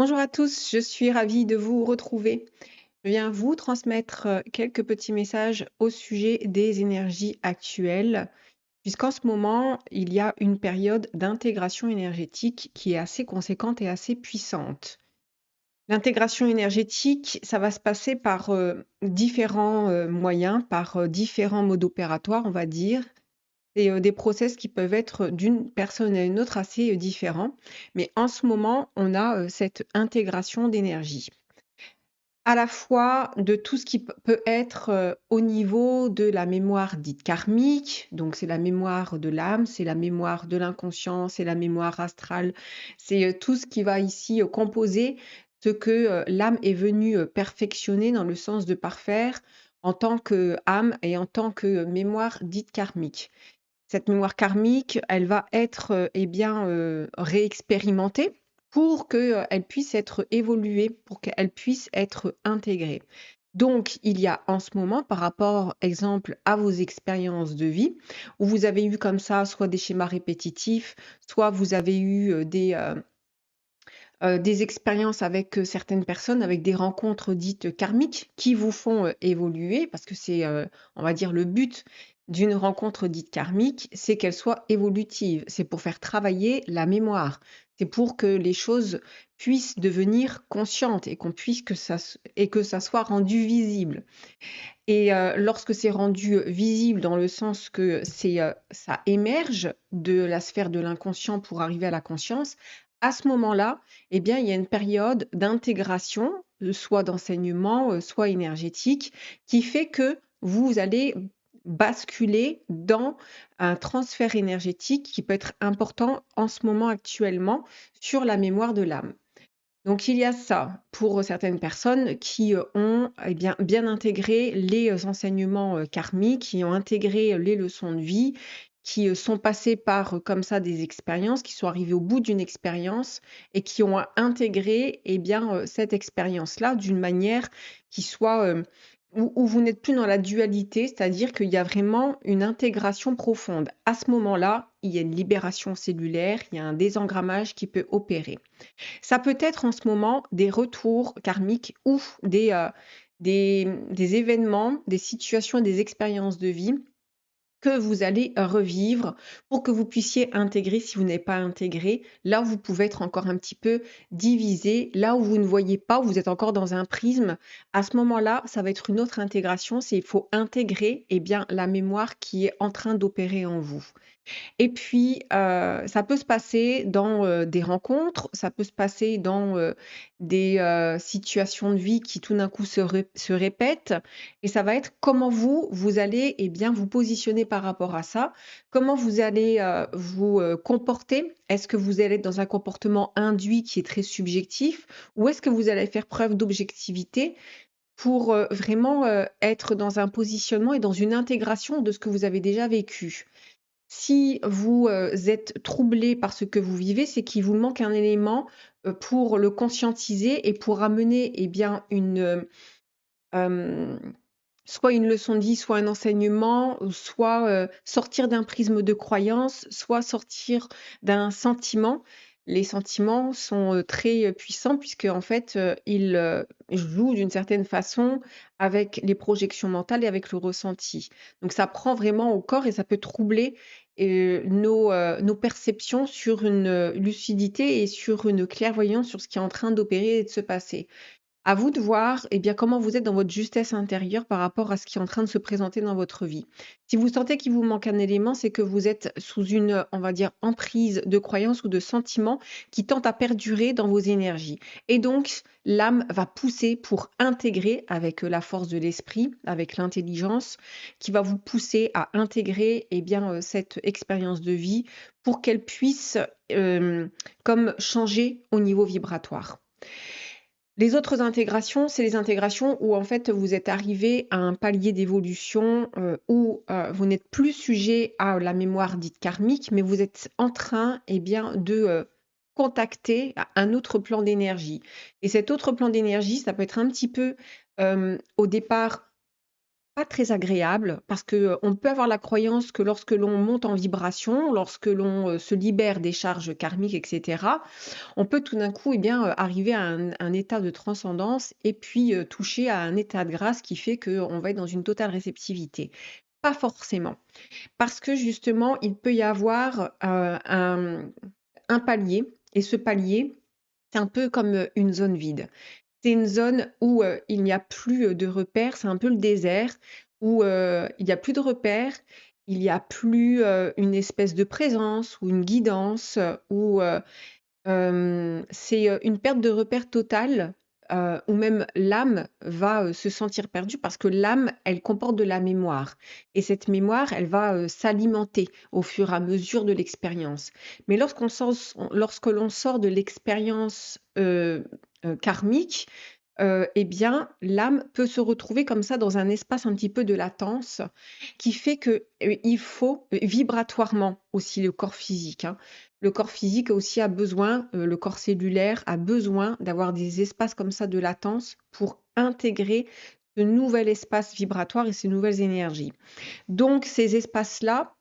Bonjour à tous, je suis ravie de vous retrouver. Je viens vous transmettre quelques petits messages au sujet des énergies actuelles, puisqu'en ce moment, il y a une période d'intégration énergétique qui est assez conséquente et assez puissante. L'intégration énergétique, ça va se passer par différents moyens, par différents modes opératoires, on va dire. C'est des process qui peuvent être d'une personne à une autre assez différents. Mais en ce moment, on a cette intégration d'énergie. À la fois de tout ce qui peut être, au niveau de la mémoire dite karmique, donc c'est la mémoire de l'âme, c'est la mémoire de l'inconscient, c'est la mémoire astrale, c'est, tout ce qui va ici, composer ce que, l'âme est venue, perfectionner dans le sens de parfaire en tant qu'âme et en tant que mémoire dite karmique. Cette mémoire karmique, elle va être, réexpérimentée pour que, elle puisse être évoluée, pour qu'elle puisse être intégrée. Donc il y a en ce moment, par rapport, exemple, à vos expériences de vie, où vous avez eu comme ça soit des schémas répétitifs, soit vous avez eu, des expériences avec, certaines personnes, avec des rencontres dites karmiques qui vous font, évoluer parce que c'est, on va dire le but d'une rencontre dite karmique, c'est qu'elle soit évolutive. C'est pour faire travailler la mémoire. C'est pour que les choses puissent devenir conscientes et qu'on puisse que ça soit rendu visible et lorsque c'est rendu, visible dans le sens que ça émerge de la sphère de l'inconscient pour arriver à la conscience, à ce moment-là, eh bien, il y a une période d'intégration, soit d'enseignement, soit énergétique, qui fait que vous allez basculer dans un transfert énergétique qui peut être important en ce moment actuellement sur la mémoire de l'âme. Donc il y a ça pour certaines personnes qui, ont bien intégré les, enseignements, karmiques, qui ont intégré les leçons de vie, qui, sont passées par, comme ça des expériences, qui sont arrivées au bout d'une expérience et qui ont intégré cette expérience-là d'une manière qui soit, où vous n'êtes plus dans la dualité, c'est-à-dire qu'il y a vraiment une intégration profonde. À ce moment-là, il y a une libération cellulaire, il y a un désengrammage qui peut opérer. Ça peut être en ce moment des retours karmiques ou des événements, des situations et des expériences de vie que vous allez revivre pour que vous puissiez intégrer si vous n'avez pas intégré. Là où vous pouvez être encore un petit peu divisé, là où vous ne voyez pas, où vous êtes encore dans un prisme, à ce moment-là, ça va être une autre intégration, c'est il faut intégrer, la mémoire qui est en train d'opérer en vous. Et puis, ça peut se passer dans, des rencontres, ça peut se passer dans, des, situations de vie qui tout d'un coup se répètent et ça va être comment vous allez, vous positionner par rapport à ça. Comment vous allez, vous, comporter. Est-ce que vous allez être dans un comportement induit qui est très subjectif? Ou est-ce que vous allez faire preuve d'objectivité pour, vraiment, être dans un positionnement et dans une intégration de ce que vous avez déjà vécu? Si vous, êtes troublé par ce que vous vivez, c'est qu'il vous manque un élément, pour le conscientiser et pour amener hem, soit une leçon de vie, soit un enseignement, ou soit, sortir d'un prisme de croyance, soit sortir d'un sentiment. Les sentiments sont, très, puissants puisque en fait, ils, jouent d'une certaine façon avec les projections mentales et avec le ressenti. Donc ça prend vraiment au corps et ça peut troubler, nos perceptions sur une, lucidité et sur une clairvoyance sur ce qui est en train d'opérer et de se passer. À vous de voir, comment vous êtes dans votre justesse intérieure par rapport à ce qui est en train de se présenter dans votre vie. Si vous sentez qu'il vous manque un élément, c'est que vous êtes sous une, on va dire, emprise de croyances ou de sentiments qui tentent à perdurer dans vos énergies. Et donc, l'âme va pousser pour intégrer avec la force de l'esprit, avec l'intelligence, qui va vous pousser à intégrer cette expérience de vie pour qu'elle puisse comme changer au niveau vibratoire. Les autres intégrations, c'est les intégrations où en fait vous êtes arrivé à un palier d'évolution, où, vous n'êtes plus sujet à la mémoire dite karmique, mais vous êtes en train, de, contacter un autre plan d'énergie et cet autre plan d'énergie, ça peut être un petit peu, au départ pas très agréable parce que, on peut avoir la croyance que lorsque l'on monte en vibration, lorsque l'on, se libère des charges karmiques et cetera, on peut tout d'un coup, eh bien, arriver à un état de transcendance et puis, toucher à un état de grâce qui fait qu'on va être dans une totale réceptivité. Pas forcément, parce que justement, il peut y avoir, un palier et ce palier, c'est un peu comme, une zone vide. C'est une zone où, il n'y a plus, de repères, c'est un peu le désert où, il y a plus de repères, il y a plus, une espèce de présence ou une guidance, ou, c'est, une perte de repères totale, où même l'âme va, se sentir perdue parce que l'âme, elle comporte de la mémoire et cette mémoire, elle va, s'alimenter au fur et à mesure de l'expérience. Mais lorsque l'on sort de l'expérience, karmique, eh bien, l'âme peut se retrouver comme ça dans un espace un petit peu de latence qui fait que, il faut, vibratoirement aussi le corps physique, hein. Le corps physique aussi a besoin, le corps cellulaire a besoin d'avoir des espaces comme ça de latence pour intégrer ce nouvel espace vibratoire et ces nouvelles énergies. Donc ces espaces-là,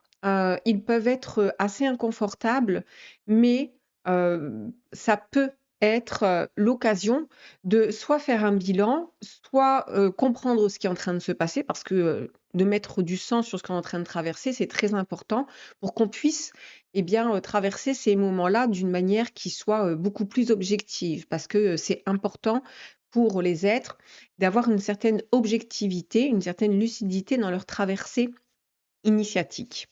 ils peuvent être, assez inconfortables, mais ça peut être, l'occasion de soit faire un bilan, soit, comprendre ce qui est en train de se passer parce que, de mettre du sens sur ce qu'on est en train de traverser, c'est très important pour qu'on puisse, eh bien, traverser ces moments-là d'une manière qui soit, beaucoup plus objective. Parce que, c'est important pour les êtres d'avoir une certaine objectivité, une certaine lucidité dans leur traversée initiatique.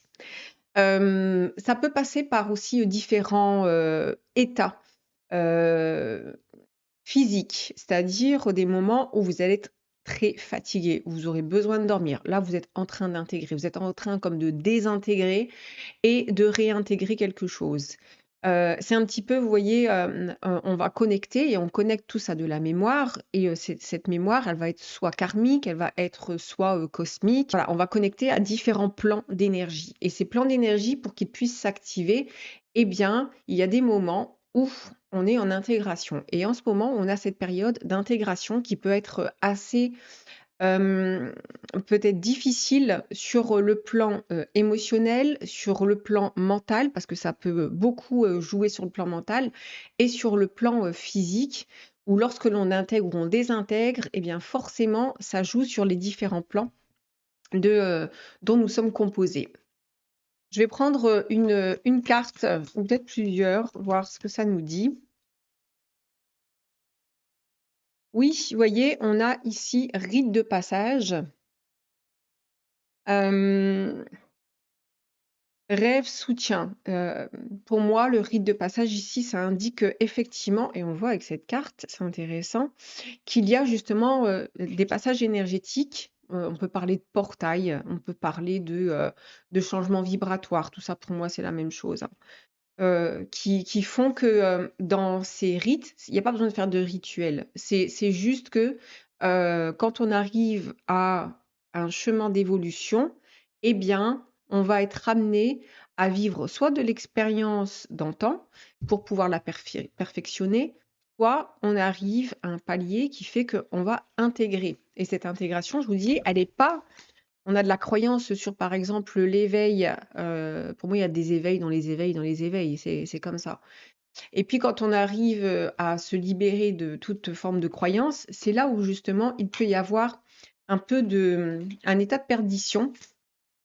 Ça peut passer par aussi, différents, états, heu, physiques, c'est-à-dire des moments où vous allez être très fatigué, où vous aurez besoin de dormir. Là, vous êtes en train d'intégrer, vous êtes en train comme de désintégrer et de réintégrer quelque chose. C'est un petit peu, vous voyez, on va connecter et on connecte tout ça de la mémoire et cette mémoire, elle va être soit karmique, elle va être soit, cosmique. Voilà, on va connecter à différents plans d'énergie et ces plans d'énergie, pour qu'ils puissent s'activer, eh bien, il y a des moments où on est en intégration et en ce moment, on a cette période d'intégration qui peut être assez Hem, peut-être difficile sur le plan, émotionnel, sur le plan mental, parce que ça peut beaucoup, jouer sur le plan mental et sur le plan, physique, où lorsque l'on intègre ou on désintègre, et bien forcément ça joue sur les différents plans de, dont nous sommes composés. Je vais prendre, une carte, ou peut-être plusieurs, voir ce que ça nous dit. Oui, vous voyez, on a ici rite de passage. Hem Rêve, soutien. Pour moi, le rite de passage ici, ça indique, effectivement et on le voit avec cette carte, c'est intéressant, qu'il y a justement, des passages énergétiques. On peut parler de portail, on peut parler de changement vibratoire. Tout ça pour moi, c'est la même chose, hein. Qui font que, dans ces rites, il y a pas besoin de faire de rituel. C'est juste que, quand on arrive à un chemin d'évolution, eh bien, on va être amené à vivre soit de l'expérience d'antan pour pouvoir la perfectionner, soit on arrive à un palier qui fait qu'on va intégrer et cette intégration, je vous dis, elle est pas on a de la croyance sur, par exemple, l'éveil, pour moi, il y a des éveils dans les éveils dans les éveils, c'est comme ça. Et puis quand on arrive, à se libérer de toute forme de croyance, c'est là où justement il peut y avoir un peu un état de perdition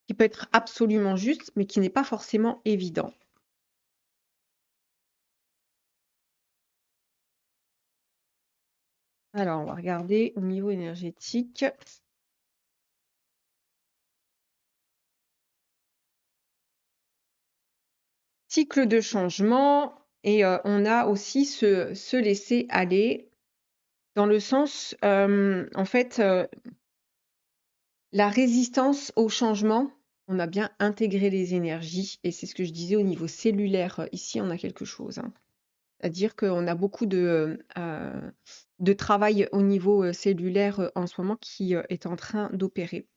qui peut être absolument juste, mais qui n'est pas forcément évident. Alors on va regarder au niveau énergétique. Cycle de changement et on a aussi se laisser aller dans le sens, en fait, la résistance au changement, on a bien intégré les énergies et c'est ce que je disais au niveau cellulaire, ici on a quelque chose, hein. C'est-à-dire qu'on a beaucoup de travail au niveau, cellulaire, en ce moment qui, est en train d'opérer.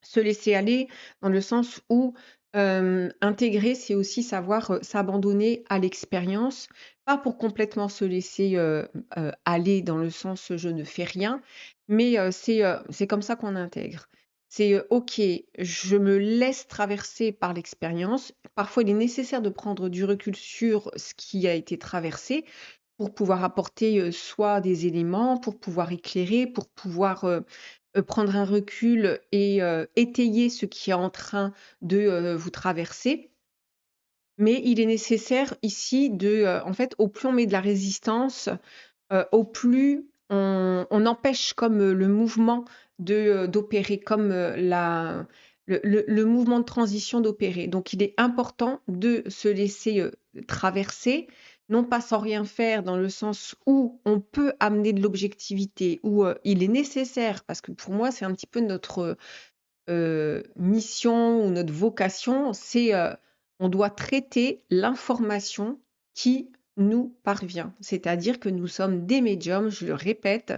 Se laisser aller dans le sens où, intégrer, c'est aussi savoir, s'abandonner à l'expérience, pas pour complètement se laisser, aller dans le sens, «je ne fais rien», mais c'est comme ça qu'on intègre. C'est, OK, je me laisse traverser par l'expérience. Parfois, il est nécessaire de prendre du recul sur ce qui a été traversé pour pouvoir apporter, soit des éléments, pour pouvoir éclairer, pour pouvoir, prendre un recul et étayer ce qui est en train de, vous traverser. Mais il est nécessaire ici de, en fait, au plus on met de la résistance, au plus on empêche comme, le mouvement d'opérer, comme, la le mouvement de transition d'opérer. Donc il est important de se laisser, traverser, non pas sans rien faire dans le sens où on peut amener de l'objectivité, où, il est nécessaire parce que pour moi, c'est un petit peu notre, mission ou notre vocation, c'est, on doit traiter l'information qui nous parvient. C'est-à-dire que nous sommes des médiums, je le répète,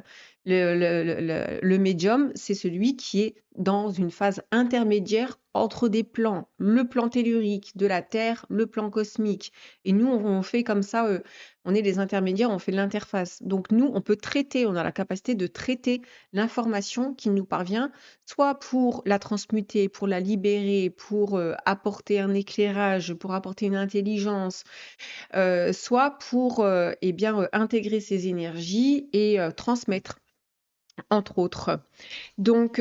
le médium, c'est celui qui est dans une phase intermédiaire entre des plans, le plan tellurique de la Terre, le plan cosmique. Et nous, on fait comme ça, on est les intermédiaires, on fait l'interface. Donc nous, on peut traiter, on a la capacité de traiter l'information qui nous parvient soit pour la transmuter, pour la libérer, pour, apporter un éclairage, pour apporter une intelligence, soit pour, eh bien, intégrer ces énergies et transmettre, entre autres. Donc,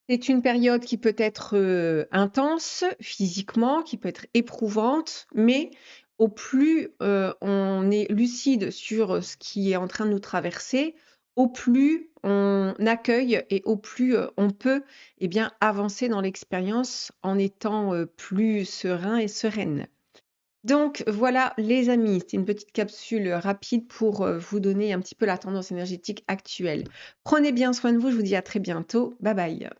c'est une période qui peut être, intense physiquement, qui peut être éprouvante, mais au plus, on est lucide sur, ce qui est en train de nous traverser, au plus on accueille et au plus, on peut, eh bien, avancer dans l'expérience en étant, plus serein et sereine. Donc voilà les amis, c'était une petite capsule, rapide pour, vous donner un petit peu la tendance énergétique actuelle. Prenez bien soin de vous, je vous dis à très bientôt. Bye bye.